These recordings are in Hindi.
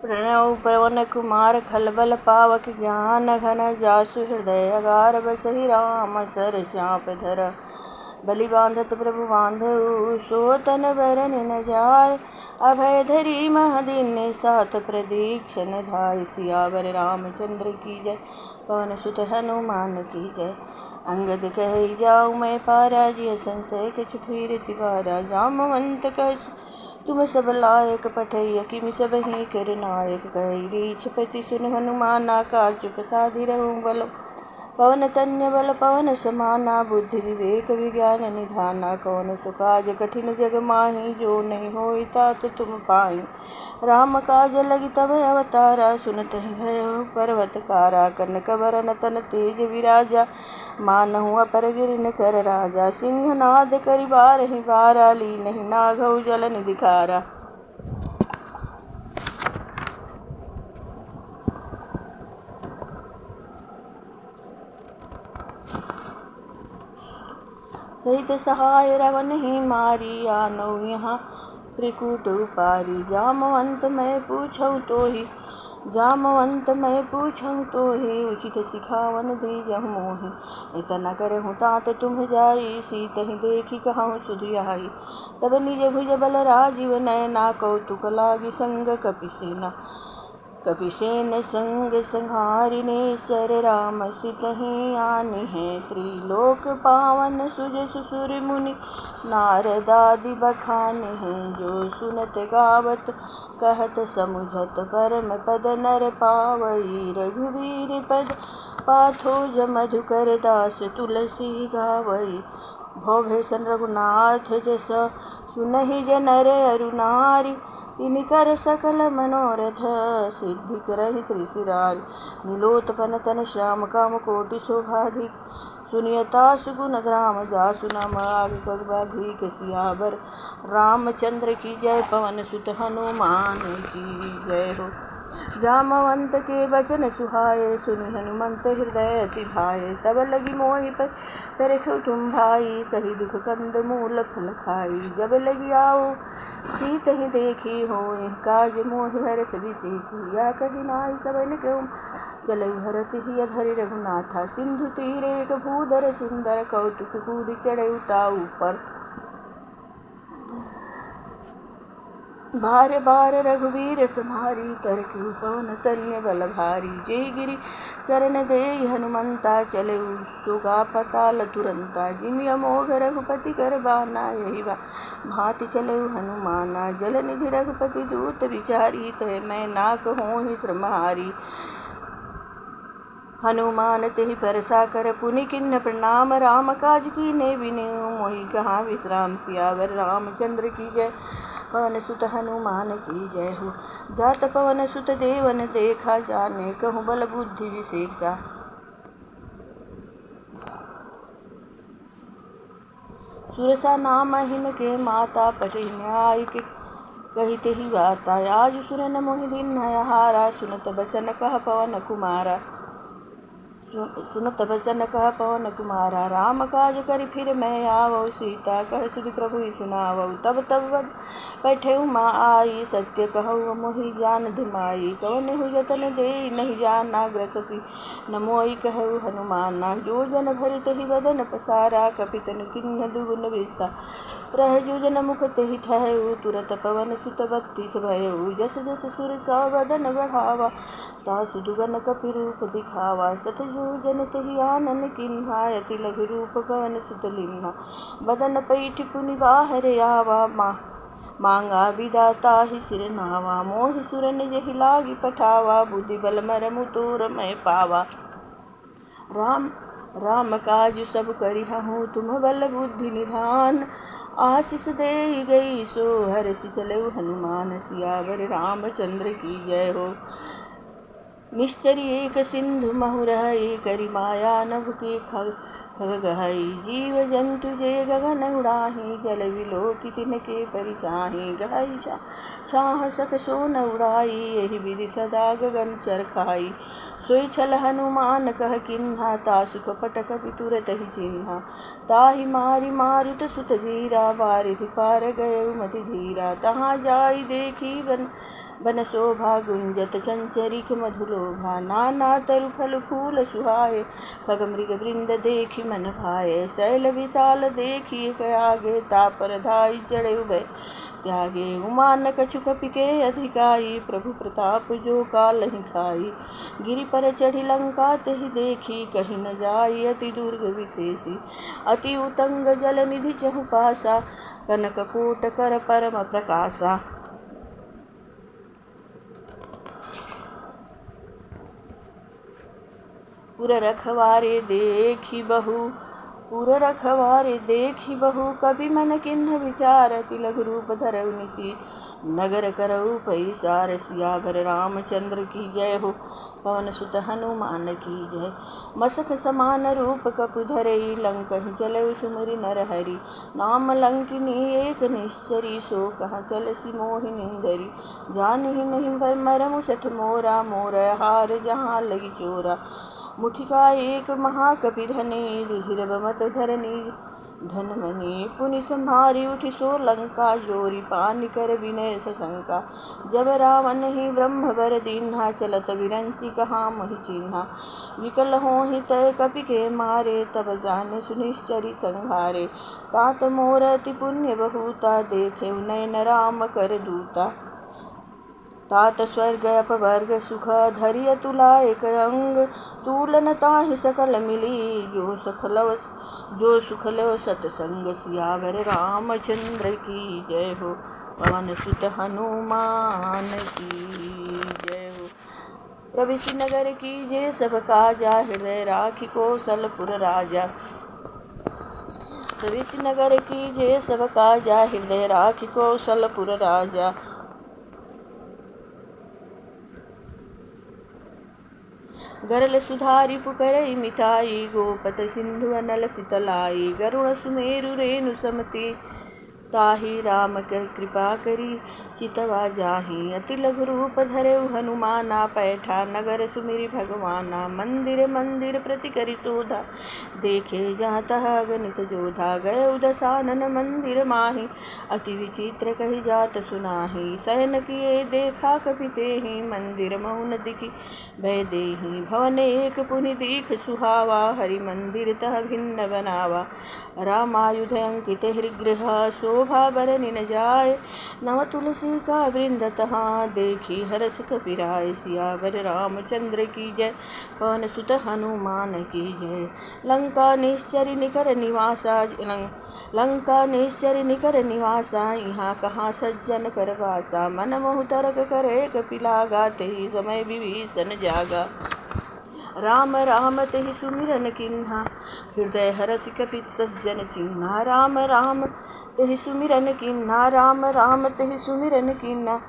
प्रणव पवन कुमार खलबल पावक ज्ञान घन जासु हृदय अगार बसहि राम सर चाप धर बलि बांधत प्रभु बांधउ सो तन बरन न जाय अभय धरी महदीन साथ प्रदीक्षण धाय सियावर रामचंद्र की जय पवन सुत हनुमान की जय। अंगद कह जाऊ मैं पारा जिय संशय कछु फिर तिवारा जामवंत कह तुम सब लायक पठैय किमि सब ही कर नायक कहि रीछपति सुन हनुमाना का चुप साधि रहूं बल पवन तन्य बल पवन समाना बुद्धि विवेक विज्ञान निधाना कौन सुकाज कठिन जग माही जो नहीं होई तात तुम पाई राम काज लगी तब अवतारा सुनत ही भयो पर्वत कारा कनक बरन तन तेज विराजा मानहु अपर गिरिन कर राजा सिंहनाद करि बारहि बारा लीनहि नाघउ जल निधि खारा। सहित सहाय रवन ही मारी आनौ यहाँ त्रिकूट उपारी जामवंत मैं पूछऊँ तो ही उचित सिखावन दीजहु मोहि इतना करहु तात तुम जाई सीतहि देखी कहूँ सुधियाई तब निज भुज बल राजीव नयना कौतुक लागी संग कपिसेन संग संहारिने चर राम सितहि आनि है त्रिलोक पावन सुज सुसुर मुनि नारदादि बखानि हैं जो सुनत गावत कहत समुझत परम पद नर पावई रघुवीर पद पाथोज मधुकर दास तुलसी गावई भव भैसन रघुनाथ जस सुनहि जनर अरु नारी तिनकर सकल मनोरथ सिद्धि करहि त्रिशिरारी नीलोत्पन तन श्याम काम कोटि शोभाधिक सुनियता सुगुण ग्राम जासु नाम आग बाघी के सियावर रामचंद्र की जय पवन सुत हनुमान की जय हो। जामवंत के बचन सुहाए सुनि हनुमंत हृदय अति भाए तब लगी मोहि पर तरखु तुम भाई सही दुख कंद मूल फल खाई जब लगी आओ सीत ही देखी हो काज मोहि हरस विशेष या कही नाई सबन कहूँ चलऊ हरस ही धरि रघुनाथा सिंधु तीरे एक भूधर सुंदर कौतुक कूद चढ़ऊ ताऊ पर बार बार रघुवीर सम्हारी तरकु पवन तन्य बल भारी जय गिरि चरण दे हनुमंता चले सुगा पताल तुरंता जिमि अमोघ रघुपति कर बाना यही भांति चले हनुमाना जल निधि रघुपति दूत विचारी तय मैं नाक होहि श्रमहारी हनुमान तेहि परसा कर पुनि किन्न प्रणाम राम काज कीने बिनु मोहि कहाँ विश्राम सियावर रामचंद्र की जय पवन सुत हनुमान की जय हो। जात पवन सुत देवन देखा जाने कहूँ बल बुद्धि विशेषा सुरसा नाम हिन के माता पटि न्याय के कहिते ही वाता आज सुरन मोहि दिन हारा सुनत बचन कह पवन कुमारा कुमारा राम काज करि फिर मैं आवौ सीता कह सुधि प्रभु सुनावौ तब बैठेउ माँ आई सत्य कहौ मोहि जान धिमाई कवन हु जतन दे नहीं जाना ग्रससी न मोई कहु हनुमाना जो जन भरि तहि बदन पसारा कपितन किन्ह दुगुन विस्तार रह जो जन मुख तेहि ठहु तुरत पवन सुत 32 भयउ जस जस सुर सा बदन बढ़ावा तासु दुगन कपि रूप दिखावा सत जो जन तेहि आनन किन्हा अति लघु रूप पवन सुत लिन्हा बदन पैठि पुनि बाहर आवा मांगा विदाता ही सिर नावा मोहि सुरन जहि लागी पठावा बुद्धि बल मरमु तोर मैं पावा राम काज सब करिहु तुम बल बुद्धि निधान आशीष दे गई सो हर्षि चलऊ हनुमान सियावर रामचंद्र की जय हो। निश्चरी एक सिंधु महुरहई करि माया नभ के खग गहई जीव जंतु जे गगन उड़ाही जल विलोकि तिनके परिचाही गहई छाह सख सोन उड़ाई यही विधि सदा गगन चरखाई सोई छल हनुमान कह किन्हा तासु कपट कपि तुरत ही चिन्हा ताहि मारी मारुत सुत वीरा बारिधि पार गए मति धीरा तहाँ जाई देखी बन शोभा गुंजत चंचरिक मधुलोभा, नाना तरु फल फूल सुहाए, खग मृग वृंद देखी मन भाए, शैल विशाल देखी आगे, तापर धाई चढ़े उभय त्यागे, उमा न कछु कपि के अधिकाई, प्रभु प्रताप जो कालहि खाई, गिरि पर चढ़ी लंका तेहि देखी, कहीं न जाई अति दुर्ग विशेषी, अति उतंग जल निधि चहु पासा, कनक कोट कर परम प्रकाशा। पुर रखवारे देखी बहु, कवि मन किन्ह विचारति, लघु रूप धरऊ निसी, नगर करऊ पैसार, सियावर रामचंद्र की जय हो, पवन सुत हनुमान की जय। मसक समान रूप कपु धरई, लंकहि चलऊ सुमरि नरहरि, नाम लंकिनी एक निश्चरी, सो कहाँ चलसी मोहिनी धरी, जानिहि नहीं मरमु सठ मोरा, मोर हार जहाँ लगी चोरा, मुठिका एक महाकपि धनी, रुधिर बमत धरनी धनमणि, पुनि संहारी उठि सो लंका, जोरी पानि कर विनय सशंका, जब रावण ही ब्रह्म बर दीन्हा, चलत विरंचि कहाँ मोहि चिन्हा, विकल होहि तय कपि के मारे, तब जाने सुनिश्चरी संहारे, तात मोर अति पुण्य बहुता, देखे नयन राम कर दूता, तात स्वर्ग अपवर्ग सुख, धरि अतुलाय अंग, तूलन ताहि सकल मिली, जो सुख लव सतसंग, सियावर रामचंद्र की जय हो, पवन सुत हनुमान की जय हो। प्रविशि नगर की जय सब काजा, हृदय राखी कौशलपुर राजा, प्रविशि नगर की जय सब काजा, हृदय राखी कौशलपुर राजा, गरल सुधारि पुकरई मिठाई, गोपत सिंधु अनल सितलाई, गरुण सुमेरु रेणु समति, ताहि राम कर कृपा करी चितवा जाहि, अति लघु रूप धरऊ हनुमाना, पैठा नगर सुमिरि भगवाना, मंदिर मंदिर प्रति करि शोधा, देखे जहाँ तहाँ गणित जोधा, गए दसानन मंदिर माहि, अति विचित्र कहि जात सुनाहि, शयन किए देखा कपि तेहि, मंदिर मौन दिखि भय देहि, भवन एक पुनि दीख सुहावा, हरि मंदिर तह भिन्न बनावा, रामायुध अंकित हृगृह, शोभा बरनि न जाय, नव तुलसी का वृंद तहाँ, देखी हरष कपिराय, सियावर रामचंद्र की जय, पवन सुत हनुमान की जय। लंका निश्चरि निकर निवासा, लंका निश्चरि निकर निवासा, यहाँ कहाँ सज्जन कर वासा, मन मोहु तरक करे कपिलागा, तेहि समय विभीषण जागा, राम राम तेहि सुमिरन किन्हा, हृदय हरषि कपि सज्जन चिन्हा, राम राम तेहि सुमिरन किन्हा, राम राम तेहि सुमिरन किन्हा,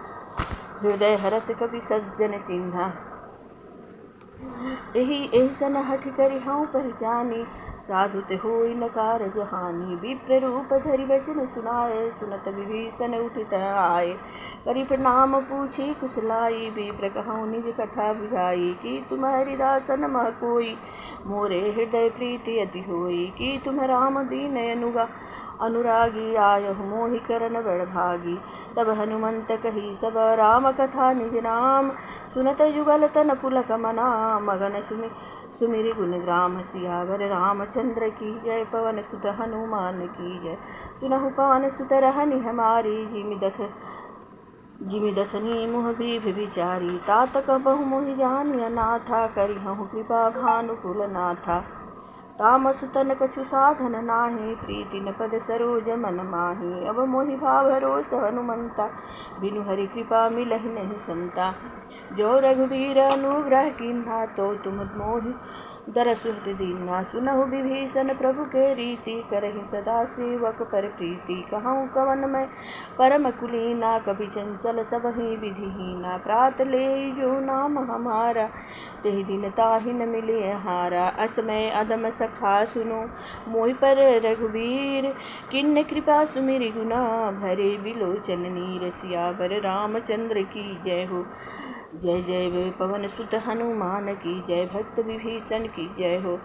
हृदय हरषि कपि सज्जन चिन्हा, एहि सन हठि करि हऊँ पहचानी, साधु ते होई न कारज हानि, विप्र रूप धरि वचन सुनाए, सुनत विभीषण उठित आए, करि प्रणाम पूछी कुशलाई, विप्र कहऊँ निज कथा बुझाई, कि तुम हरिदासन मह कोई, मोरे हृदय प्रीति अति होई, कि तुम राम दीन अनुरागी, आयहु मोहि करन बड़भागी, तब हनुमंत कही सब राम कथा निज नाम, सुनत युगल तन पुलक मना, मगन सुमिरि गुण ग्राम, सियावर रामचंद्र की जय, पवन सुत हनुमान की जय। सुनहु पवन सुत रहनि हमारी, जिमि दसनी मुह बीभ विचारी, तात कबहु मोहि जानिय नाथा, करिहु कृपा भानुकुल नाथा, तामस तन कछु साधन नाही, प्रीति न पद सरोज मन माही, अब मोहि भाव भरोस हनुमंता, बिनु हरि कृपा मिलहि नहीं संता, जो रघुबीर अनुग्रह कीन्हा, तो तुम मोहि दरसु हृदय दीन्हा, सुनहु विभीषण प्रभु के रीति, करहि सदा सेवक पर प्रीति, कहऊँ कवन मैं परम कुलीना, कभी चंचल सबहि विधिहीना, प्रात लेई जो नाम हमारा, तेहि दिन ताहि न मिले हारा, असमय अदम सखा सुनो मोहि पर रघुबीर, किन्न कृपा सुमिरि गुना, भरे बिलोचन नीर, सियावर रामचंद्र की जय हो। जय जय पवन सुत हनुमान की जय, भक्त विभीषण की जय हो।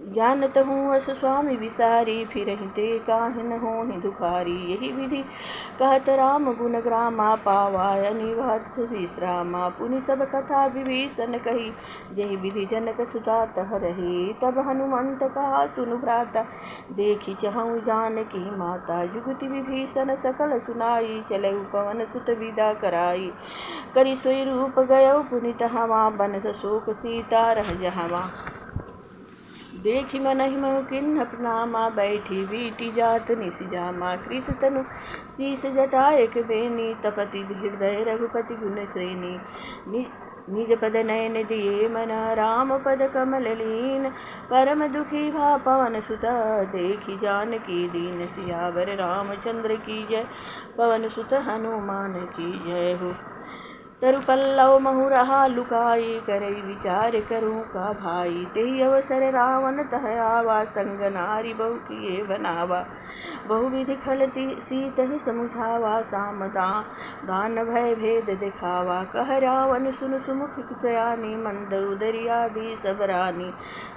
जानत हूँ अस स्वामी विसारी, फिरहि ते काहिन होहि दुखारी। यही विधि कहत राम गुण ग्रामा, पावा अनिवार्थ विश्रामा। पुनि सब कथा विभीषण कही, यही विधि जनक सुता तह रही। तब हनुमंत कहा सुनु भ्राता, देखी चहु जानकी माता। जुगति विभीषण सकल सुनाई, चलऊ पवन सुत विदा कराई। करि सोई रूप गयऊ पुनि तहवा, बनस शोक सीता रह जहवा। देखि मनहि महु किन्ह प्रणामा, बैठी बीटी जात निस जामा। कृष तनु शीस जटा एक बेनी, तपति हृदय रघुपति गुण श्रेणी। निज पद नयन दिए मन, राम पद कमल लीन। परम दुखी भा पवन सुत, देखि जानकी दीन। सियावर रामचंद्र की जय, पवन सुत हनुमान की जय हो। तरु पल्लव महु रहा लुकाई, करई विचार करूँ का भाई। तेहि अवसर रावण तह आवा, संग नारी बहु किए बनावा। बहु विधि खल सीतहि समुझावा, साम दान भय भेद दिखावा। कह रावण सुन सुमुख सयानी, मंद उदरियादि सब रानी।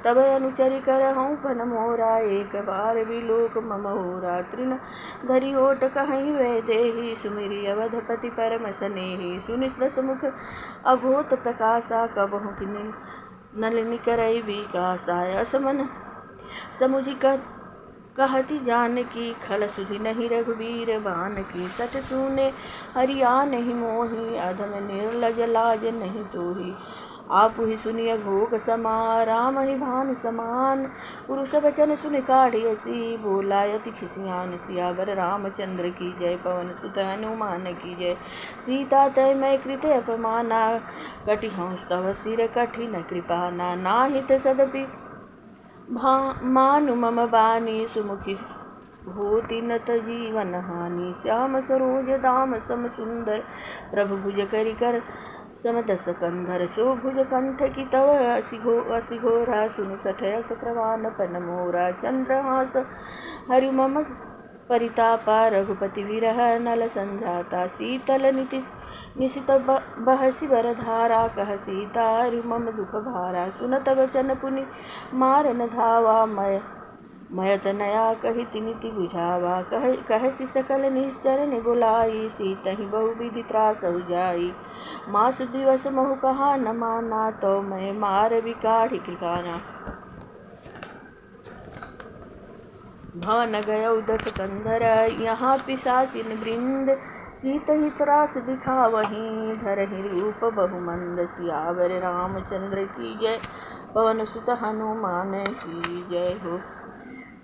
तब अनुचरि करहूँ पन मोरा, एक बार बिलोक मम होरा। तृण धरि ओट कहीं वैदेही, सुमिरि अवधपति परम सनेही। सुनि दसमुख अघोत प्रकाशा, कबहु किन्हीं नलिनी करई विकासा। असमन समुझि कहती जानकी, खल सुधि नहीं रघुबीर बानकी। सठ सूने हरिया नहीं मोही, अधम निर्लज लाज नहीं तोही। आपु ही सुनिय घोक समा, राम ही भानु समान। पुरुष बचन सुनि काढ़ियसी, बोला यति खिसियान। सियावर रामचंद्र की जय, पवन सुत हनुमान की जय। सीता तय मैं कृत अपमाना, कटिहउँ तव सिर कठिन कृपाना। नाहित सदपि मानु मम बानी, सुमुखी होती नत जीवन हानि। श्याम सरोज दाम सम सुंदर, प्रभु भुज करि कर समदस कंधर। सो भुज कंठ की तव असिघोरा, सुनु सठ अस प्रवान पन मोरा। चंद्रहास हरु मम परितापा, रघुपति विरह नल संजाता। शीतल निशित बहसि बरधारा, कह सीता हरु मम दुख भारा। सुनत वचन पुनि मारन धावा, मयत नया कहि तिनिति बुझावा। कहसि सकल निश्चर नि बुलाई, सीतहि बहु विधि त्रासहु जाई। मास दिवस महु कहा न माना, तो मैं मार बिकाढ़ि कृपाना। भवन गयौ दस कंधर, यहाँ पिशाचिन वृंद। सीतहि त्रास दिखावहीं, धरहि रूप बहुमंद। सियावर रामचंद्र की जय, पवन सुत हनुमान की जय हो।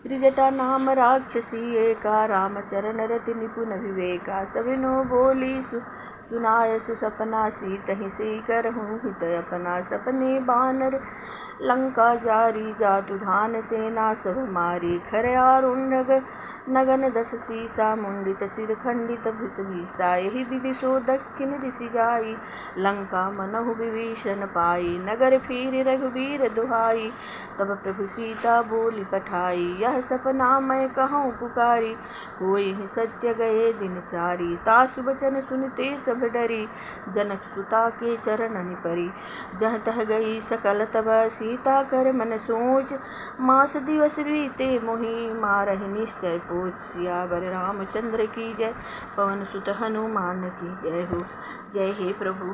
त्रिजटा नाम राक्षसी एका, रामचरण रति निपुण विवेका। सविनो बोली सुनायस सपना, सीतहि से करहूँ हित अपना। सपने बानर लंका जारी, जातु धान सेना सब मारी। खरयारुण्ड नगन दस सीसा, मुंडित सिर खंडित भुस भीसा। यही विधि सो दक्षिण दिशि जाई, लंका मनहु विभीषण पाई। नगर फिरि रघुबीर दुहाई, तब प्रभु सीता बोली पठाई। यह सपना मैं कहूँ पुकारी, होई ही सत्य गए दिन चारी। तासु बचन सुनते सब डरी, जनक सुता के चरणनि परी। जह तह गई सकल तब सीता कर मन सोच, मास दिवस बीते मोहि मारहि निश्चय पोच। सियावर रामचंद्र की जय, पवन सुत हनुमान की जय हो। जय हे प्रभु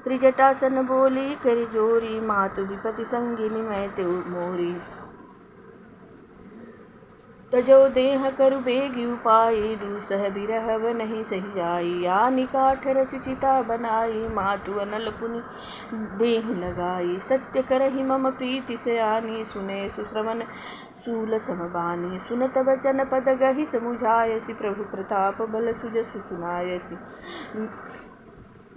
त्रिजटासन बोली कर जोरी, मातु विपति संगिनी मैं ते मोरी। तजो देह करु बेगी उपाई, दूसह बिरहव नहीं सही जाई। आनि काठ रचु चिता बनाई, मातु अनल पुनि देह लगाई। सत्य करहि मम प्रीति सयानी, सुने सुश्रवण शूल समबानी। सुनत वचन पद गहि समुझायसि, प्रभु प्रताप बल सुजसु सुनायसि।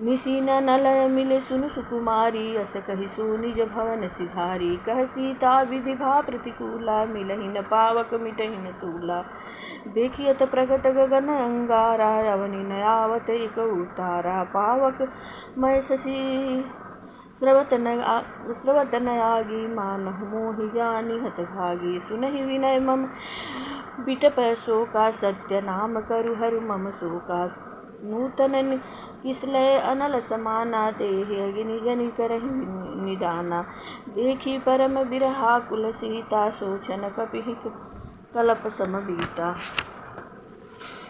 निशीन नल मिले सुनु सुकुमारी, अस कहि सो निज भवन सिधारी। कह सीता विधि भा प्रतिकूला, मिलहि न पावक मिटहि न सूला। देखियत प्रगट गगन अंगारा, अवनि न आवत एक उतारा। पावक मय शशि स्रवत न आगी, मानहु मोहि जानि हत भागी। सुनहि विनय मम बिटप शोका, सत्य नाम करु हरु मम शोका। नूतन किसलय अनल समाना देहि अग्नि जनि करहि निदाना। देखी परम बिरहाकुल सीता सोचन कपिहि कलप सम बीता।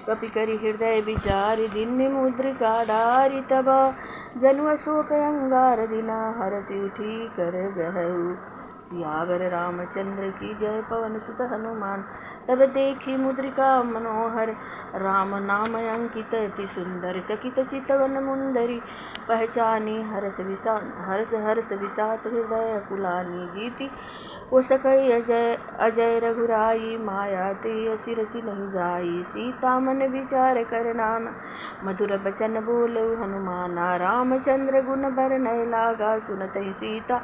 कपि करि हृदय विचारि दीन्य मुद्रिका डारि तब जनु अशोक अंगार दिना हरषि उठी कर गहऊ। सियावर रामचंद्र की जय पवन सुत हनुमान। तब देखी मुद्रिका मनोहर राम नाम अंकित अति सुंदर। चकित चितवन मुंदरी पहचानी हर्ष विषाद हृदय कुलानी। जीति पोषकई अजय रघुराई माया ते असि रचि नहीं जाई। सीता मन विचार कर नाना मधुर बचन बोलऊ हनुमाना। रामचंद्र गुण बरनय लागा सुनतहि सीता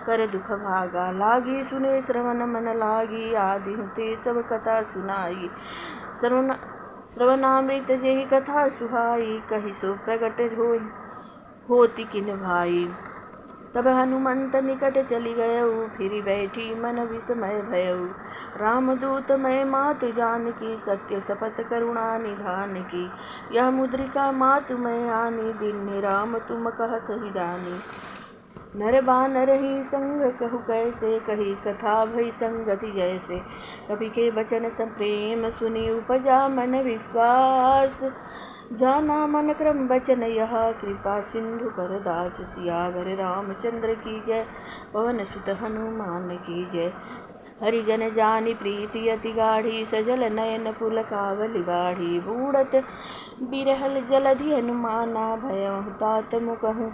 कर दुख भागा। लागी सुने श्रवण मन लागी आदि ते सब कथा सुनाई। श्रवणामृत जेहि कथा सुहाई कहि सो प्रगट होति किन भाई। तब हनुमंत निकट चली गयऊ फिर बैठी मन विस्मय भयऊ। रामदूत मैं मातु जानकी सत्य शपथ करुणा निधान की। यह मुद्रिका मातु मैं आनी दीन्य राम तुम कह सही जानी। नर बानर ही संग कहु कैसे कही कथा भई संगति जैसे। कपि के बचन संप्रेम सुनि उपजा मन विश्वास। जाना मन क्रम बचन यह कृपा सिंधु कर दास। सियावर रामचंद्र की जय पवन सुत हनुमान की जय। हरिजन जानि प्रीति अति गाढ़ी सजल नयन पुलकावली बाढ़ी। बूढ़त बिरहल जलधि हनुमाना भयहु तात मुकहु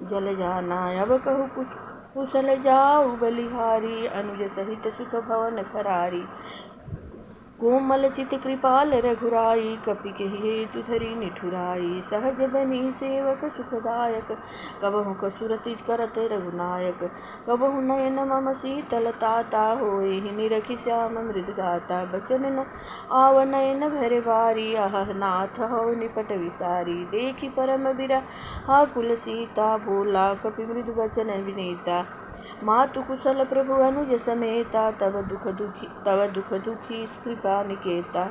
जल जाना। अब कहु कुशल जाऊ बलिहारी अनुज सहित सुख भवन करारी। कोमल चित कृपाल रघुराई कपि के हेतु धरि निठुराई। सहज बनी सेवक सुखदायक कबहु कसुरति करत रघुनायक। कबहु नयन मम शीतलताता होए निरखि श्याम मृद गाता। बचन न आव नयन भरे बारी आह नाथ हो निपट विसारी। देखि परम बिरहाकुल सीता बोला कपि मृदु वचन विनीता। मातु कुशल प्रभु अनुज समेता तव दुख दुखी कृपा निकेता।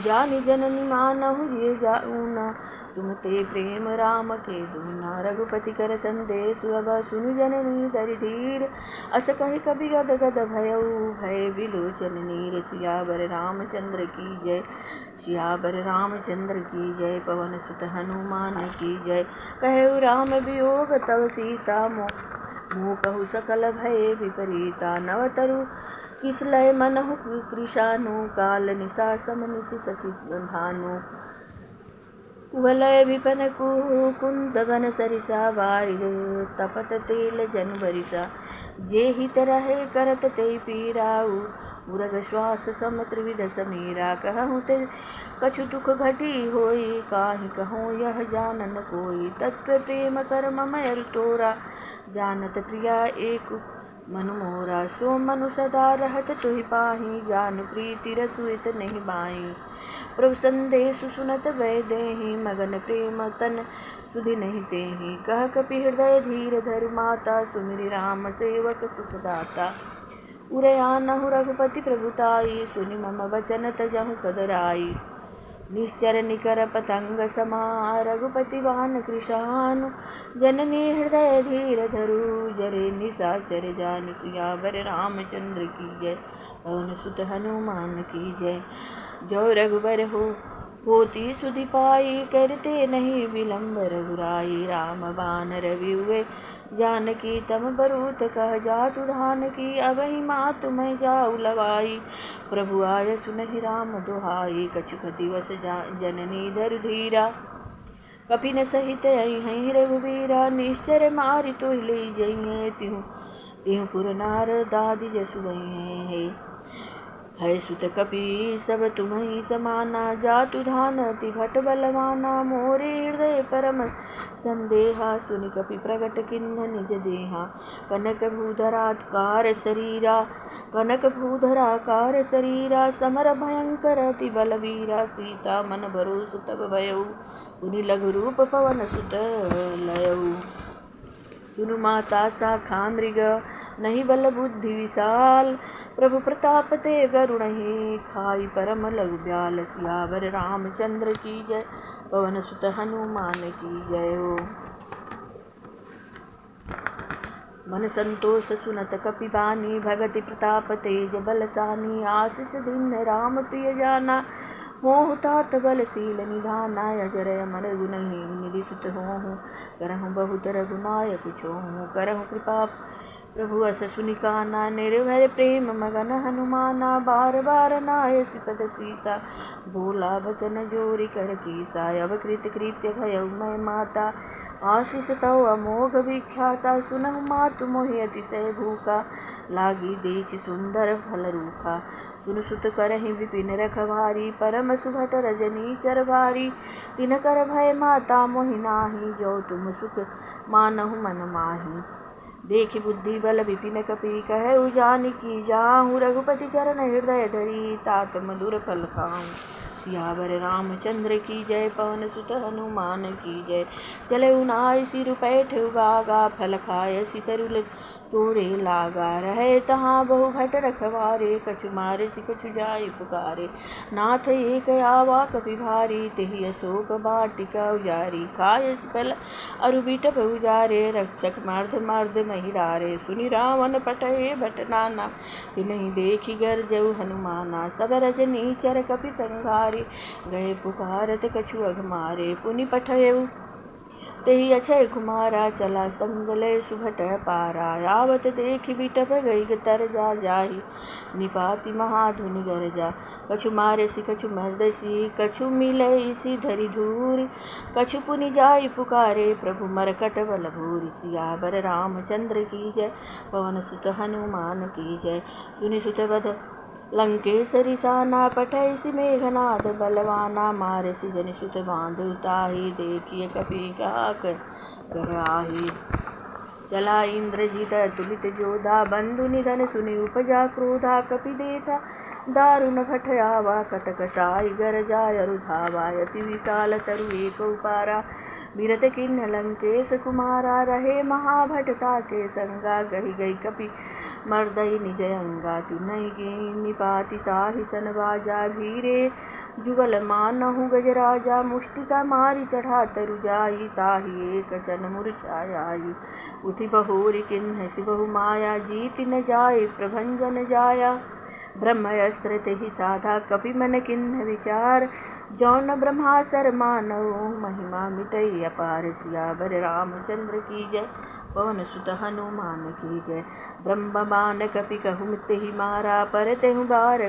जानि जननी मानहु जिय जाऊना तुम ते प्रेम राम के दूना। रघुपति कर संदेश अब सुनु जननी धरि धीर। अस कहि कबि गद गद भयऊ भय विलोचन नीर। सियावर रामचंद्र की जय सियावर रामचंद्र की जय पवन सुत हनुमान की जय। कहु राम वियोग तव सीता मोह कहु सकल भय विपरीता। नवतरु किसलय मनहु कृशानु काल निशा समनिशि शशि भानु। कुवलय विपन कुंद वन सरिसा बारिद तपत तेल जनु बरिसा। जे हित रहे करत ते पीराऊ उरग श्वास सम त्रिविध समीरा। कहूँ ते कछु दुख घटी होई काहि कहूँ यह जानन कोई। तत्व प्रेम कर ममयर तोरा जानत प्रिया एक मनु मोरा। सो मनु सदा रहत तुहि पाहि जान प्रीति रसुइत नहीं बाई। प्रभु संदेश सुनत भय देहि मगन प्रेम तन सुधि नहीं तेहि। कह कपि हृदय धीर धर माता सुमिरि राम सेवक सुखदाता। उरयानहु रघुपति प्रभुताई सुनि मम वचन तजहु कदराई। निश्चर निकर पतंग समा रघुपति बान कृशानु। जननी हृदय धीर धरु जरे निशाचर जान। सियावर रामचंद्र की जय पवन सुत हनुमान की जय। जो रघुबर होती सुधि पाई करते नहीं विलम्ब रघुराई। राम बान रवि हुए जानकी तम बरूत कह जातु धान की। अबहि मातु मैं जाऊ लवाई प्रभु आय सुनहि राम दुहाई। कछु दिवस जननी धर धीरा कपि न सहित अइहै रघुबीरा। निश्चर मारि तोहि ले जइहै तिहु पुर नार दादि जसु गइहै। है सुत कपि सब तुम्हि समाना जातु धान अति भट बलवाना। मोरे हृदय परम संदेहा सुनि कपि प्रगट किन्ह निज देहा। कनक भूधराकार शरीरा समर भयंकर अति बलवीरा। सीता मन भरोस तब भयऊ पुनि लघु रूप पवन सुत लयऊ। सुनु माता शाखा मृग नहीं बल बुद्धि विशाल प्रभु प्रताप ते गरुणहि खाई परम लघु ब्याल। सियावर रामचंद्र की जय, पवन सुत हनुमान की जय हो। मन संतोष सुनत कपि बानी, भगति प्रताप तेज बलसानी। आशीष दीन राम प्रिय जाना, मोह तात बलशील निधाना। अजर अमर गुणहीन निधि सुत होहु, करहु बहुत रघुनायक छोहु। करहु कृपा प्रभु अस सुनिकाना, निर्भय प्रेम मगन हनुमाना। बार बार नाय सिपद सीसा, बोला बचन जोरि कर कीसा। अब कृत कृत्य भयउ मैं माता, आशीष तव अमोघ विख्याता। सुनहु मातु मोहि अतिशय भूखा, लागी देख सुंदर फल रूखा। सुन सुत करहि विपिन रखवारी, परम सुभट रजनी चर भारी। तिन कर भय माता मोहि नाही, जो तुम सुख मानहु मन माही। देखि बुद्धि बल विपिन कपि, कहउ जानिकी जाहु। रघुपति चरण हृदय धरी, तात मधुर फल खाहु। सियावर रामचंद्र की जय, पवन सुत हनुमान की जय। चलऊ नाय सिरु पैठउ बागा, फल खाय सितरुल तोरे लागा। रहे तहाँ बहु भट रखवारे, कछु मारसि कछु जाय पुकारे। नाथ एक आवा कपि भारी, तेहि अशोक वाटिका उजारी। खायसि फल अरु बिटप उजारे, रक्षक मर्द मर्द महिरारे। सुनि रावण पठए भट नाना, तिनहि देखि गरजउ हनुमाना। सब रजनी चर कपि संघारे, गए पुकारत कछु अघमारे। पुनि पठएउ तेहि अक्षय कुमारा, चला संग लय सुभट पारा। आवत देखि बिटप गई तर जा, जाहि निपाति महाधुनि गरजा। कछु मारसि कछु मर्दसि, कछु मिलइसि धरि धूरि। कछु पुनि जाय पुकारे, प्रभु मरकट बल भूरि। सियावर रामचंद्र की जय, पवन सुत हनुमान की जय। सुनि सुत बध लंकेशरि साना, पठैसि मेघनाद बलवाना। मारसि जनि सुत बांधु ताहि, देखिय कपि कहा कर आहि। चला इंद्रजित तुलित जोधा, बंधु निधन सुनि उपजा क्रोधा। कपि देखा दारुण भट आवा, कटकटाई गरजाय अरु धावा। अति विशाल तरु एक उपारा, बिरत किन्ह लंकेश कुमारा। रहे महाभट ताके संगा, गहि गई कपि मर्दई निज अंगा। तिनहि गेहि निपाति ताहि सन बाजा, भीरे जुगल मानहु गजराजा। मुष्टिका मारि चढ़ा तरु जाई, ताहि एक क्षण मूर्छाय आई। उठि बहोरि किन्ह सिबहु माया, जीति न जाय प्रभंजन जाया। ब्रह्मअस्त्र तेहि साधा, कपि मन किन्ह विचार। जौन ब्रह्मासर मानउ, महिमा मिटई अपार। सियावर रामचंद्र की जय, पवन सुत हनुमान की जय। ब्रह्म बाण कपि कहु तेहि मारा, पर तेहु बार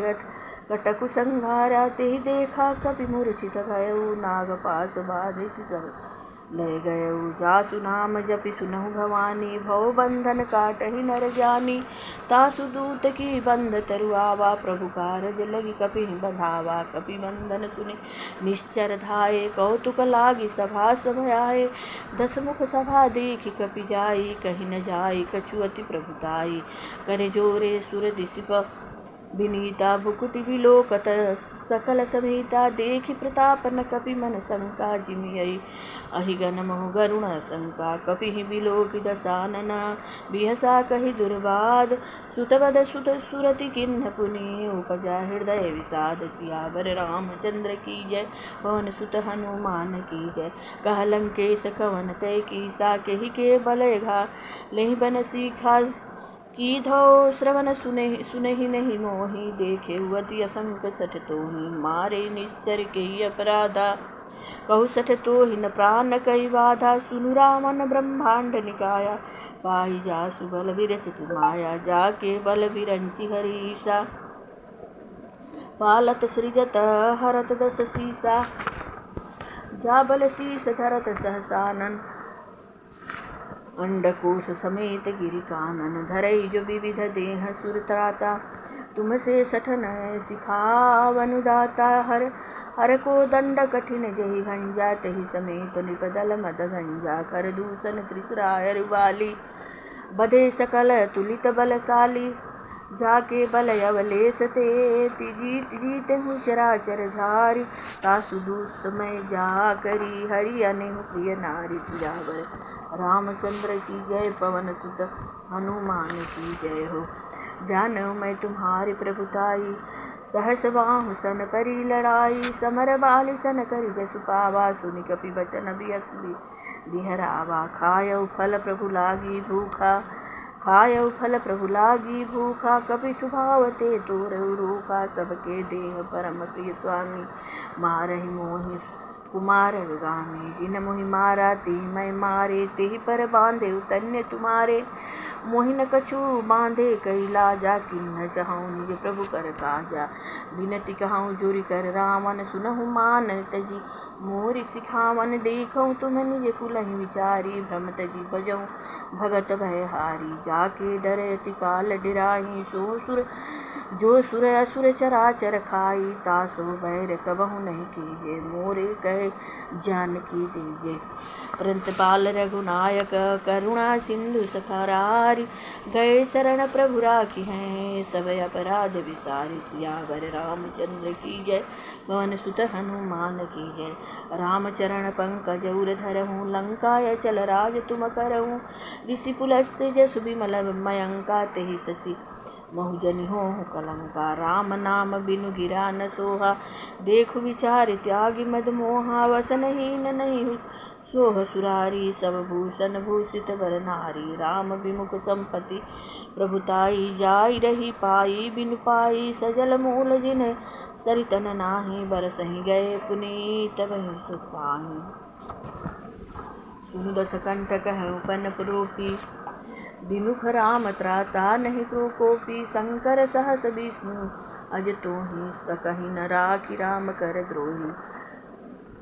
कटकु संघारा। तेहि देखा कपि मूर्छित भयउ, नागपाश बाधिस लय गयउ। जासु नाम जपि सुनहु भवानी, भव बंधन काटहि नर जानी। तासु दूत की बंध तरु आवा, प्रभु कारज लगी कपिहि बंधावा। कपि बंधन सुनि निश्चर धाये, कौतुक लागी सभा सब आए। दस मुख सभा देखि कपि जाई, कहि न जाई कछु अति प्रभुताई। करे जोरे सुर दिसिप विनीता, भुकुति विलोकत सकल समेता। देखि प्रताप न कपि मन शंका, जिमियहि अहिगन मोह गरुण शंका। कपिहि बिलोकि दसानन, बिहसा कहि दुर्बाद। सुतवद सुत सुरति किन्ह पुनि, उपजा हृदय विषाद। सियावर रामचंद्र की जय, पवन सुत हनुमान की जय। कह लंकेश कवन तय कीसा, केहि के बलय लेहि बंसी खास। कीधौ श्रवण सुनहि नहीं मोहि, देखेउ अति असंख सठ तोहि। मारे निश्चर केहि अपराधा, कहु सठ तोहि न प्राण कहि बाधा। सुनु रावण ब्रह्मांड निकाया, पाहि जासु बल विरचित माया। जाके बल विरंचि हरीसा, पालत सृजत हरत दस सीसा। जा बल शीस धरत सहसानन, अंडकोश समेत गिरि कानन। धरई जो विविध देह सुर त्राता, तुम से सठन सिखावनु दाता। हर को दंड कठिन जहि भंजा, तहि समेत निपदल मद गंजा। कर दूषण त्रिसरायर वाली, बधे सकल तुलित बलशाली। जाके बल अवलेस ते, जीत हूँ चराचर झारी। तासु दूत मैं जा करी, हरि अनेहु प्रिय नारी। सियावर रामचंद्र की जय, पवन सुत हनुमान की जय हो। जानू मैं तुम्हारी प्रभुताई। सहस बाहु सन परी लड़ाई, समर बाली सन करि जसु पावा। सुनि कपि बचन बिहस बिहरावा, खायउ फल प्रभु लागी भूखा। खायउ फल प्रभु लागी भूखा, कपि स्वभाव ते तोरउ रूखा। सबके देह परम प्रिय स्वामी, मारहि मोहि कुमार गामी। जिन मोहि मारा ते मैं मारे, तेहि पर बांधे तन्य तुम्हारे। मोहि न कछु बांधे कैला जा, किन्न चहऊँ निज प्रभु कर काजा। बिनती कहऊँ जोरि कर रामन, सुनहु मान तजी मोरि सिखावन। देखऊँ तुम निज कुलहि विचारी, भ्रम तजी भजऊँ भगत भयहारी। जाके डर अति काल डिराहि, जो सुर असुर चराचर खाई। तासो बैर कबहु नहीं कीजे, मोरे कह जानकी दीजे। प्रंतपाल रघुनायक, करुणा सिंधु सखारारी। गए शरण प्रभु राखी हैं, सब अपराध विसारी। सियावर रामचंद्र की जय, पवन सुत हनुमान की जय। रामचरण पंकज उर धरहूँ, लंकाय चल राज तुम करहूँ। ऋषि पुलस्त जसु बिमल मयंका, तेहि शशि महु जनि होहु कलंका। राम नाम बिनु गिरा न सोहा, देखु विचार त्यागी मद मोहा। वसनहीन नहीं सोह सुरारी, सब भूषण भूषित वर नारी। राम विमुख संपत्ति प्रभुताई, जाई रही पाई बिनु पाई। सजल मूल जिन सरितन नाही, बरसहि गए पुनीत बहि सुख पाहि। सुनु दस कंठ कहउँ पन रोपी, बिमुख राम त्राता नहीं कोपी। शंकर सहस विष्णु अज तोहि, सकहि न राखी राम कर द्रोही।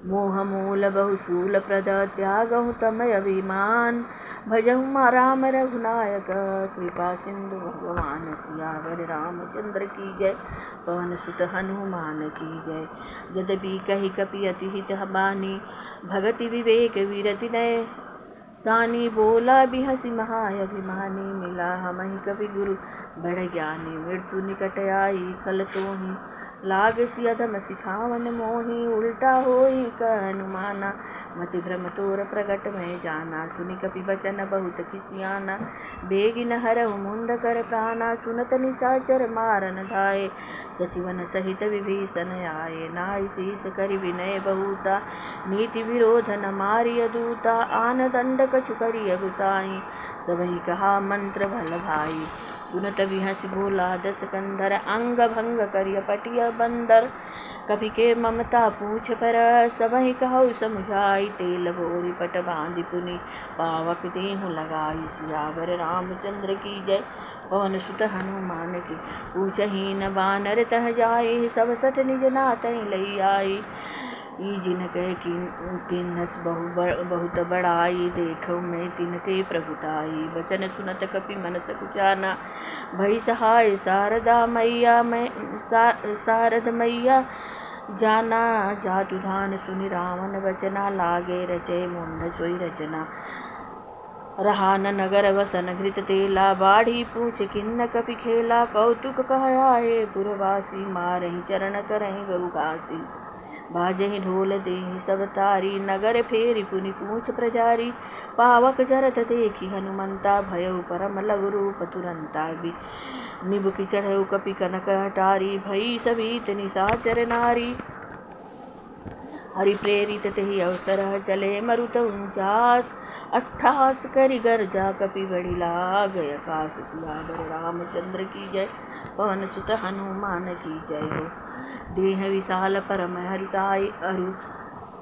मोह मूल बहु शूल प्रद, त्यागहु तम अभिमान। भजहु राम रघुनायक, कृपा सिंधु भगवान। सियावर रामचंद्र की जय, पवन सुत हनुमान की जय। यद्यपि कहि कपि अति हित बानी, भगति विवेक विरति नय सानी। बोला बिहसि महाअभिमानी, मिला हमहि कपि गुरु बड़ ज्ञानी। मृत्यु निकट आई खल तोहि, लागसि अधम सिखावन मोहि। उल्टा होई कह अनुमाना, मति भ्रम तोर प्रगट मैं जाना। सुनि कपि बचन बहुत खिसियाना, बेगिन हरहु मुंद कर प्राणा। सुनत निशाचर मारन धाये, सचिवन सहित विभीषण आये। नाइ शीस करि विनय बहुता, नीति विरोध न मारिय दूता। आन दंड कछु करिय गुसाई, सबहि कहा मंत्र भल भाई। सुनत बिहसि बोला दस कंधर, अंग भंग करिय पटिय बंदर। कपि के ममता पूछ पर, सबहि कहु समुझाई। तेल भोरि पट बाँधि पुनि, पावक देहु लगाई। सियावर रामचंद्र की जय, पवन सुत हनुमान की। पूछहि न बानर तह जाई, सब सठ निज नाथहि लई आई। जिनके किन्नस बहुत बड़ाई, देखौ मैं तिनके प्रभुताई। वचन सुनत कपि मन सकुचाना, भई सहाय शारद मैया जाना। जातु धान सुनि रावण वचना, लागे रचे मुंड सोई रचना। रहा न नगर वसन घृत तेला, बाढ़ी पूछ किन्न कपि खेला। कौतुक कह आए पुरवासी, मारहि चरण करहि गरु घासी। बाजहि ढोल देहि सब तारी, नगर फेरि पुनि पूछ प्रजारी। पावक जरत देखि हनुमंता, भयउ परम लघु रूप तुरंता। निबुकि चढ़उ कपि कनक अटारी, भई सभीत निशाचर नारी। हरि प्रेरित तेहि अवसर चले, मरुत 49 अट्ठास करि गर्जा। कपि बढ़ि लाग आकाश, सियावर रामचंद्र की जय, पवन सुत हनुमान की जय हो। देह विशाल परम हरिताई,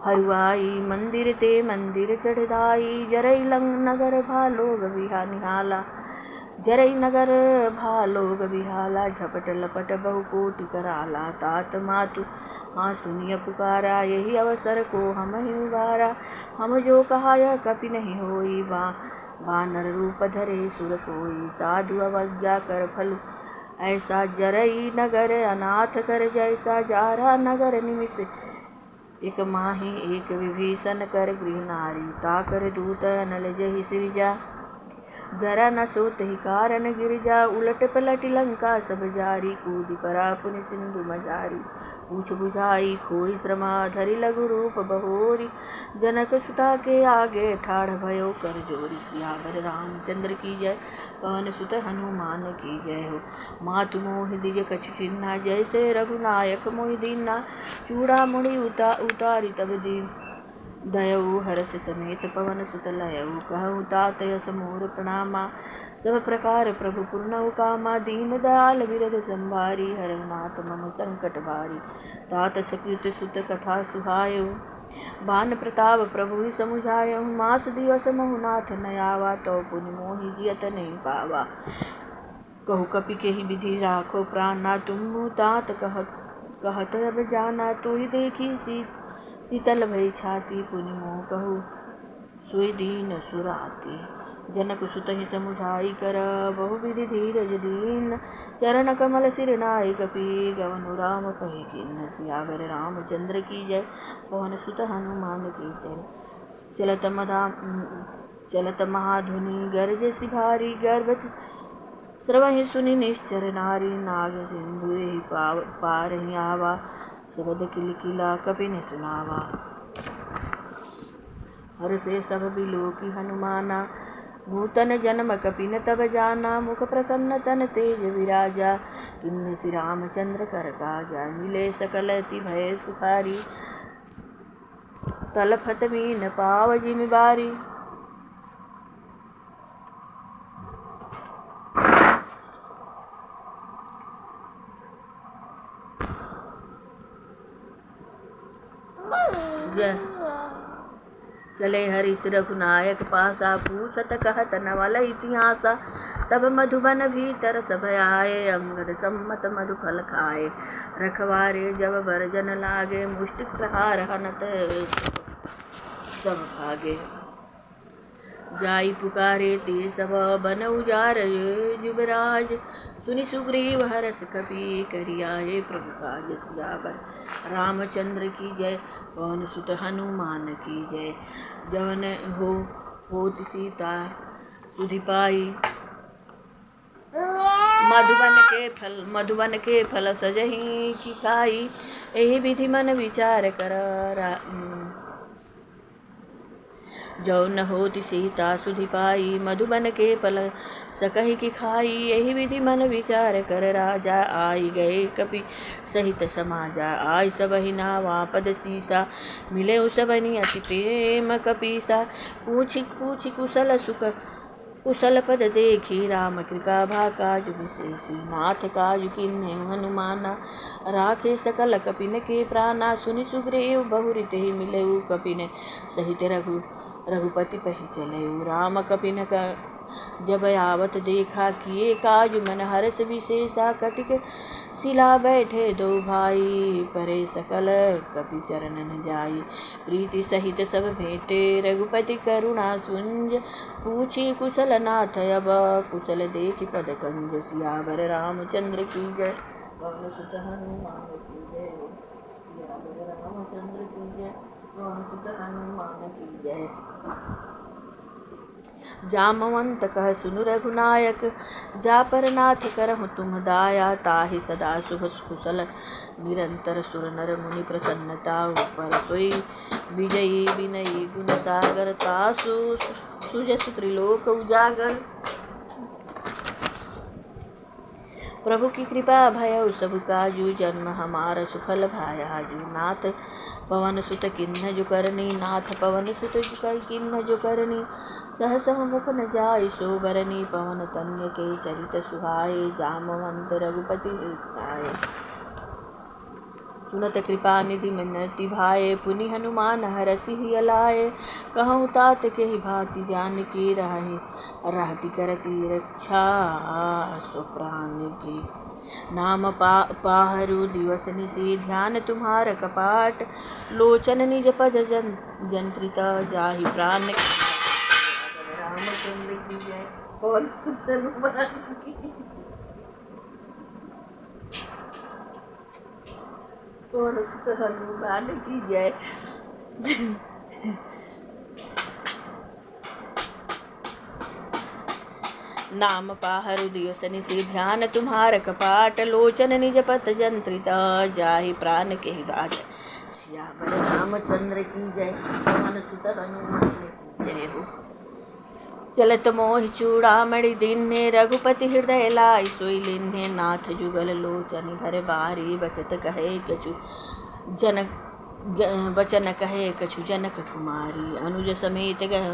हरुआई मंदिर ते मंदिर चढ़दाई। जरई नगर भालोग निहाला, जरई नगर भालोग बिहाला। झपट लपट बहु कोटि कराला, तात मातु हाँ सुनिय पुकारा। यही अवसर को हम ही उबारा, हम जो कहा यह कपि नहीं होई। बानर रूप धरे सुर कोई, साधु अवज्ञा कर फलु ऐसा। जरई नगर अनाथ कर जैसा, जारा नगर निमिष एक माही। एक विभीषण कर गृह नारी, ताकर दूत अनल जहि सिरजा। जरा न सोते कारण गिरिजा, उलट पलट लंका सब जारी। कूद परा पुनि सिंधु मझारी, पूछ बुझाई खोई श्रमा। धरि लघु रूप बहोरी, जनक सुता के आगे ठाढ़ भयो कर जोरी। सियावर रामचंद्र की जय, पवन सुत हनुमान की जय हो। मातु मोहि दिज कछु चिन्हा, जैसे रघुनायक मोहि दीन्हा। चूड़ामणि उतारी तब दीन, दयऊ हर्ष समेत पवन सुत लयऊ। कहु तात यस मोर प्रणामा, सब प्रकार प्रभु पुरनऊ कामा। दीन दयाल बिरध संभारी, हरहु नाथ मम संकट भारी। तात सकृत सुत कथा सुहायो, बान प्रताप प्रभु समुझायो। मास दिवस महु नाथ न आवा, तो पुनि मोहि जियत नहीं पावा। कहु कपि केहि विधि राखो प्राणा, तुम तात कहत अब जाना। तोहि देखी शीतल भई छाती, पुनि मोह कहु सोई दीन सुराती। जनक सुतहि समुझाई कर, बहु विधि धीरज दीन। चरण कमल सिर नाइ कपि, गवनु राम कहि किन्न। सियावर रामचंद्र की जय, पवन सुत हनुमान की जय। चलत महाधुनि गरजसि भारी, गर्भ श्रवहि सुनि निश्चर नारी। नाग सिंधु एहि पारहि आवा, शबद किलकिला कपि ने सुनावा। हर्षे सब बिलोकी हनुमाना, नूतन जन्म कपि न तब जाना। मुख प्रसन्न तन तेज विराजा, किन्हि श्री रामचंद्र कर काजा। मिले सकल अति भय सुखारी, तलफत मीन पाव जिमि बारी। चले हरिष रघुनायक पासा, पूछत कहत नवल इतिहासा। तब मधुबन भीतर सब आए, अंगद सम्मत मधुफल खाए। रखवारे जब बरजन लागे, मुष्टिक प्रहार हनत सब भागे। जाई पुकारे ते सब बन उजारे, जुबराज सुनि सुग्रीव हरष कपि। करि आए प्रभु काज सियावर रामचंद्र की जय, पवन सुत हनुमान की जय। जवन होत सीता सुधि पाई, मधुबन के फल सजहि की खाई। एहि विधि मन विचार कर, जो न होति सीता सुधि पाई। मधुबन के फल सकहि की खाई, एहि विधि मन विचार कर। राजा आई गए कपि सहित समाजा, आय सबहि नावा पद सीसा। मिले सबनि अति प्रेम कपीसा, पूछी कुशल सुख कुशल पद देखी। राम कृपा भा काजु विशेषी, नाथ काजु किन्हें हनुमाना। राखे सकल कपिन के प्राणा, सुनि सुग्रीव बहुरि तेहि मिलेउ। कपिन सहित रघुपति पहि चलेउ। राम कपिन जब आवत देखा, किए काज मन हर्ष विशेषा। कटिक शिला बैठे दो भाई, परे सकल कपि चरणन जाई। प्रीति सहित सब भेंटे, रघुपति करुणा सुंज। पूछी कुशल नाथ अब, कुशल देखि पद कंज। सियावर रामचंद्र की जय, पवन सुत हनुमान की जय। सियावर रामचंद्र की जय, पवन सुत हनुमान की जय। जामवंत कह सुनु रघुनायक, जा पर नाथ करहु तुम दाया। ताहि सदा शुभ कुशल निरंतर, सुर नर मुनि प्रसन्नता। ऊपर सोई विजयी विनयी गुण सागर, तासु सुजस त्रिलोक उजागर। प्रभु की कृपा भयउ सब काजू, जन्म हमारा सुफल भायाजू। नाथ पवन सुत किन्ह जो करनी, नाथ पवन सुत किन्ह जो करनी। सहस मुख न जाय सो बरनी, पवन तनय के चरित सुहाए। जामवंत रघुपति आए, सुनत कृपा निधि मिनति भाए। पुनि हनुमान हरषि हिय लाए, कहूँ तात केहि भांति जानकी। रहति करति रक्षा सो प्राण की। नाम पाहरु दिवस निशि, ध्यान तुम्हार कपाट। लोचन निज पद जंत्रित, जाहि प्राण रामचंद्र की जय, पवन सुत हनुमान की। पवन सुत हनुमान की जय। नाम पाहरु दिवस निशि ध्यान तुम्हार कपाट लोचन निज पथ जंत्रिता जाहि प्राण के बाट। सियावर रामचंद्र की जय। पवन सुत हनुमान की जय हो। चलत मोहि चूड़ामणि दीन्हे रघुपति हृदय लाई सोई लिन्हे नाथ जुगल लोचन भर बारी बचत कहे कछु जनक वचन कहे कछु जनक कुमारी अनुज समेत गए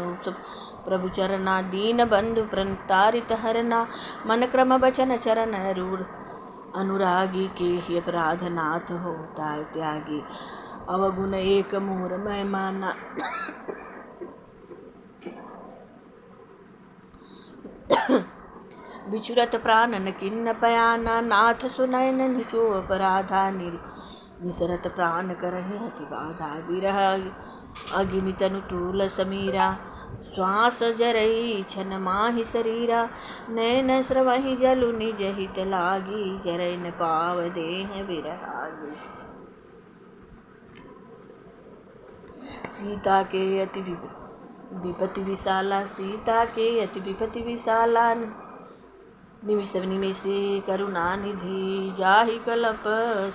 प्रभु चरना दीन बंधु प्रतारित हरना मन क्रम वचन चरण रूढ़ अनुरागी के ही अपराध नाथ होता त्यागी अवगुण एक मोर मैं माना बिछुरत प्राणन किन्न पयाना नाथ सुनैन निको अपराधा निसरत प्राण करहि हति बाधा विरह अग्नि तनु तूल समीरा श्वास जरई छन माहि शरीरा नैन स्रवहि जलु निज हित लागी जरै न पाव देह विरहागी। सीता के अति विपति विशाला सीता के अति विपति विशाला निमिष निमिषे करुणा निधि जाहि कलप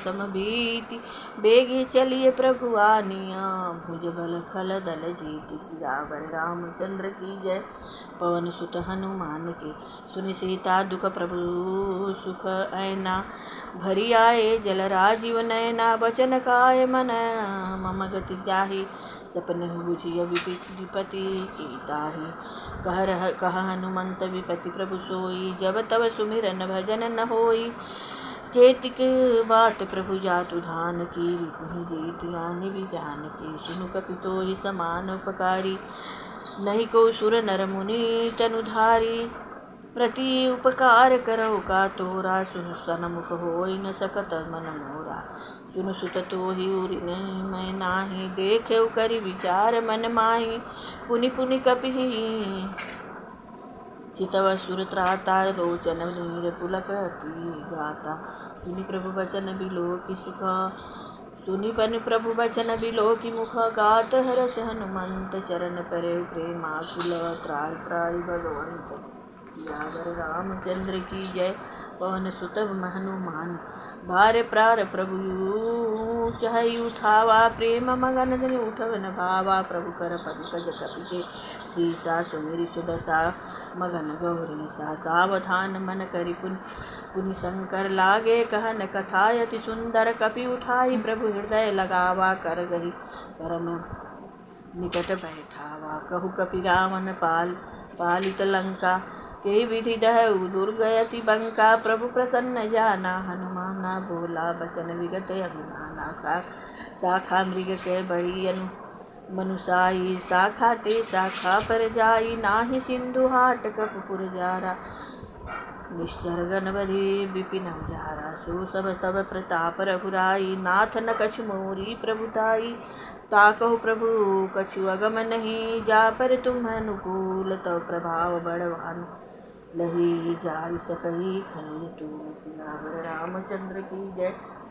समबीति बेगे चलिए प्रभु आनिया भुज बल खल दल जीति। सियावर रामचंद्र की जय। पवन सुत हनुमान के सुनि सीता दुख प्रभु सुख ऐना भरी आए जल राजीव नयना बचन काय मन मम गति जाहि सपन बुझिय विपति कीताहि कह हनुमंत विपति प्रभु सोई जब तब सुमिरन भजन न होई केतिक बात प्रभु जातु धान की रिपुहि जेत यानि भी जान की सुनु कपितो ही समान उपकारी नहीं को सुर नर मुनि तनुधारी प्रति उपकार करो का तोरा सुन सनमुख होई न सकत मन मोरा सुन सुत तो ही उरि नहीं मैं नाही देखे करि विचार मन माही पुनि पुनि कपिहि चितव सुर त्राता लोचन नीर पुलकति गाता सुनि प्रभु वचन बिलोकि सुख सुनि पन प्रभु वचन बिलोकि मुख गात हरस हनुमंत चरण परे प्रेमाकुल त्राय त्राय भगवंत। सियावर रामचंद्र की जय। पवन सुत हनुमान भार प्रार प्रभु चाहि उठावा प्रेम मगन दिन उठव न भावा प्रभु कर पंकज कपिके सीसा सुमिरि सुदशा मगन गौरी सा सावधान मन करि पुनि शंकर लागे कहन कथा यति सुंदर कपि उठाई प्रभु हृदय लगावा कर गही परम निकट बैठावा कहु कपि रावण पालित लंका के विधि दहु दुर्गयति बंका प्रभु प्रसन्न जाना हनुमाना बोला बचन विगत अभिमाना शाखा मृग के बड़ी मनुसाई शाखा ते शाखा पर जाई नाहि सिंधु हाट कपपुर जारा निश्चर गणबधि विपिन उजारा सो सब तब प्रताप रघुराई नाथ न कछु मोरी प्रभुताई ताकहु प्रभु कछु अगम नहीं जा पर तुम अनुकूल तव प्रभाव बड़वान लही जारि सकही खल तूल। सियावर रामचंद्र की जय।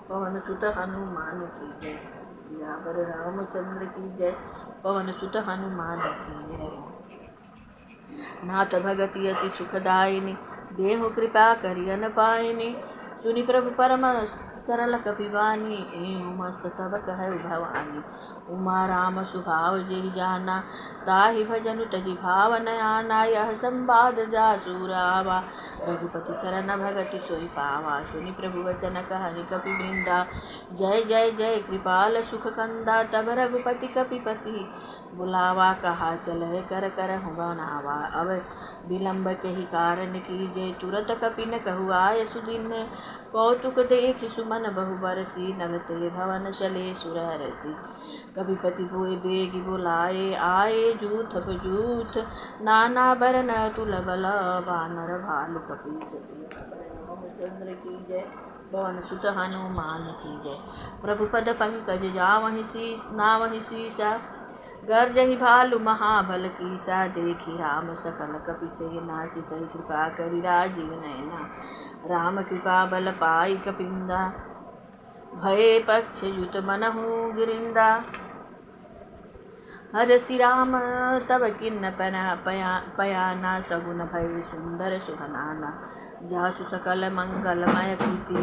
पवन सुत हनुमान की जय। सियावर रामचंद्र की जय। पवन सुत हनुमान की जय। नाथ भगति अति सुखदायिनी देहु कृपा करियन पायिनी सुनि प्रभु परम सरल कपिवानी मस्त तब कहु भवानी उमा राम सुभाव जेहि जाना ताहि भजनु तजि भाव न आना यह संवाद जासुरावा रघुपति चरण भगति सोई पावा सुनि प्रभु वचन कहनि कपि वृंदा जय जय जय कृपाल सुख कंदा तब रघुपति कपिपति बुलावा कहा चलह कर करहु बनावा अब विलंब के ही कारण कीजे तुरत कपि न कहु आय सुदिन कौतुक देखि सुमन बहु बरसी नभते भवन चले सुरहरसी कपिपति बोए बेगी बुलाए आए जूथ बजूथ नाना बरन तुल बल बानर भालु कपि रामचंद्र की जय। पवन सुत हनुमान की जय। प्रभु पद पंकज जावहि शीस नावहि शीसा गर्जहि भालु महाबल कीसा देखि राम सकल कपि सेना चितहि कृपा करि राजीव नयना राम कृपा बल पाई कपिंदा भये पक्ष युत मनहु गिरिंदा हरसि राम तब किन्न पयाना, सगुन भय सुंदर सुभनाना। जासु सकल मंगलमय कीर्ति,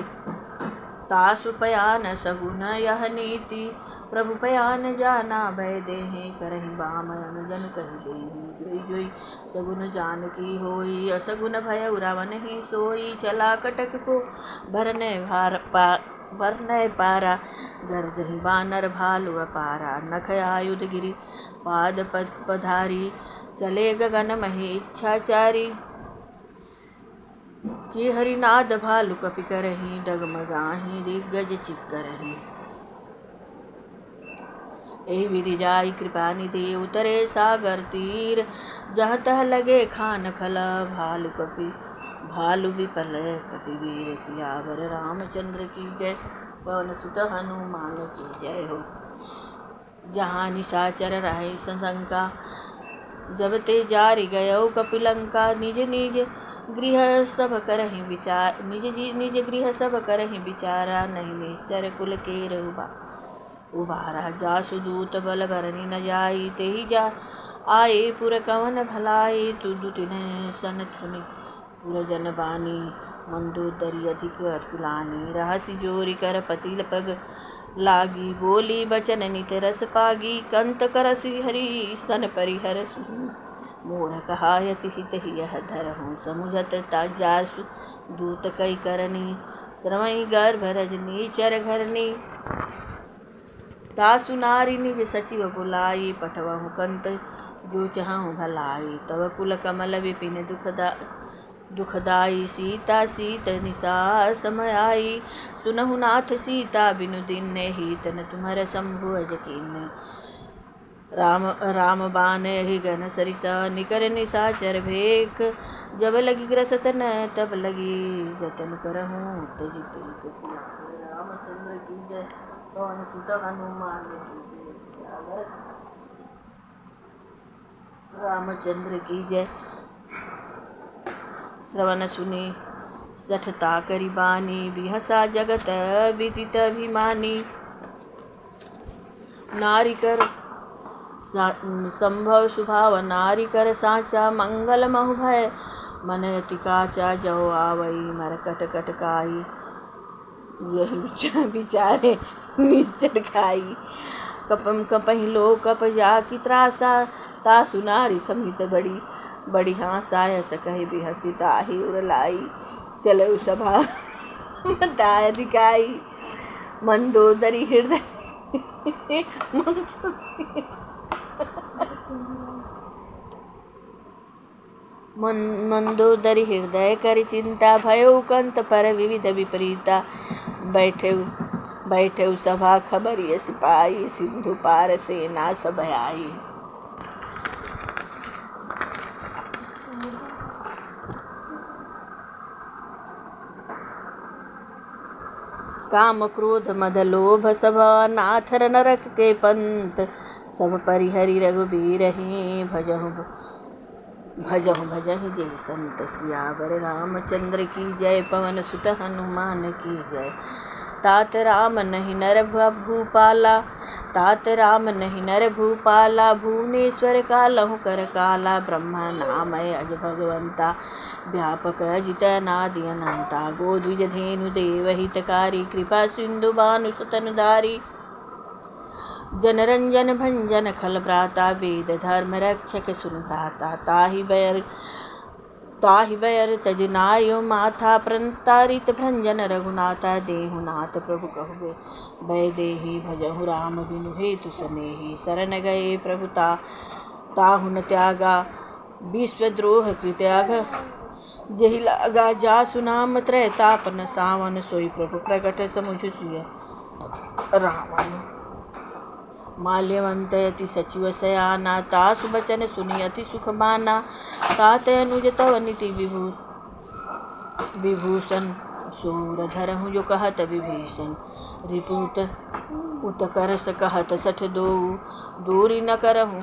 तासु पयान सगुन यह नीति। प्रभु पयान जाना भय देहि, करहि बामन जन कहि देहि। जोई जोई सगुन जानकी होई, असगुन भय रावण ही सोई। चला कटक को भरनय पारा, गरजहि बानर भालु अपारा। नख आयुध गिरि पाद पधारी, चले गगन महि इच्छाचारी। कि हरिनाद भालु कपि करहि, डगमगाहि दिग्गज चिक्करहि। एहि विधि जाई कृपा निधि, उतरे सागर तीर। जहाँ तह लगे खान फल, भालु विपल कपि वीर। सियावर रामचंद्र की जय, पवन सुत हनुमान की जय हो। जहाँ निशाचर रहे संशंका, जब ते जारि गयो कपिलंका। निज निज गृह सब करहि विचारा, नहीं निश्चर कुल केर उबारा। जासु दूत बल भरनि न जाई, तेहि जा आए पुर कवन भलाई। तुदु तिन्ह सन सुनि पुर जन बानी, मंदोदरी अधिक अकुलानी। रहसि जोरि कर पति पग लागी, बोली बचन नित रस पागी। कंत करसि हरि सन परिहर सुनि, मोर कहायति हित यह धरहु। समुझत जासु दूत कई करनी, श्रवई गर्भ रजनी चर घरनी। तासु नारी निज सचिव बुलाई, पठवहु कंत जो चहु भलाई। तव कुल कमल विपिन दुखदाई, सीता सीत निशा समयाई। सुनहु नाथ सीता बिनु दिन, हीतन तुम्हर शंभु अज कीन्ह। राम बाण ही गन सरिसा, निकर निशाचर भेक। जब लगी ग्रसत न तब लगी, जतन करहूँ तजि तेक। रामचंद्र की जय, पवन सुत हनुमान की जय। रामचंद्र की जय। श्रवण सुनि सठता करि बानी, बिहसा जगत विदित अभिमानी। नारी कर संभव सुभाव, नारी कर साचा। मंगल महु भय मन अति काचा, जो आवई मरकट कटकाई। यही विचारे निश्चर खाई। कपहि लो कप जाकी त्रासा, तासु नारी समित बड़ी हासा। यस कहि बिहसि ताहि उर लाई, चलऊ सभा बताय दिखाई। मंदोदरी हृदय मंदोदरी हृदय करि चिंता, भयो कंत पर विविध विपरीता। बैठे सभा खबरिय सिपाही, सिंधु पार सेना सब आई। काम क्रोध मद लोभ सब, नाथर नरक के पंत। सब परिहरि रघुबीरहि, भजहु जय संत। सियावर रामचंद्र की जय, पवन सुत हनुमान की जय। तात राम नहीं नर भूपाला, तात राम नहीं नर भूपाला। भुवनेश्वर कालहु कर काला, ब्रह्मा नामय अज भगवंता। व्यापक अजित अनादि अनंता, गोद्विज धेनु देव हितकारी। कृपा सिंधु भानु सतनुधारी, जनरंजन भंजन खल भ्राता। वेद धर्म रक्षक सुन भ्राता, ताहि बैर तज नायो माथा। प्रतारित भंजन रघुनाथा, देहु नाथ प्रभु कहु भय देहि। भजहु राम बिनु हेतु सनेहि, शरण गए प्रभु ताहु न त्यागा। विश्वद्रोह कृत्याग जहि लागा, जासु नाम त्रयताप न सावन। सोई प्रभु प्रगट समुझ सिय रावण। माल्यवंत यति सचिव सयाना, तासु बचन सुनि अति सुख माना। तात अनुज तव नीति विभूषण, सूर धरहु जो कहत विभीषण। रिपुत उत करस कहत सठ दोऊ, दूरी न करहु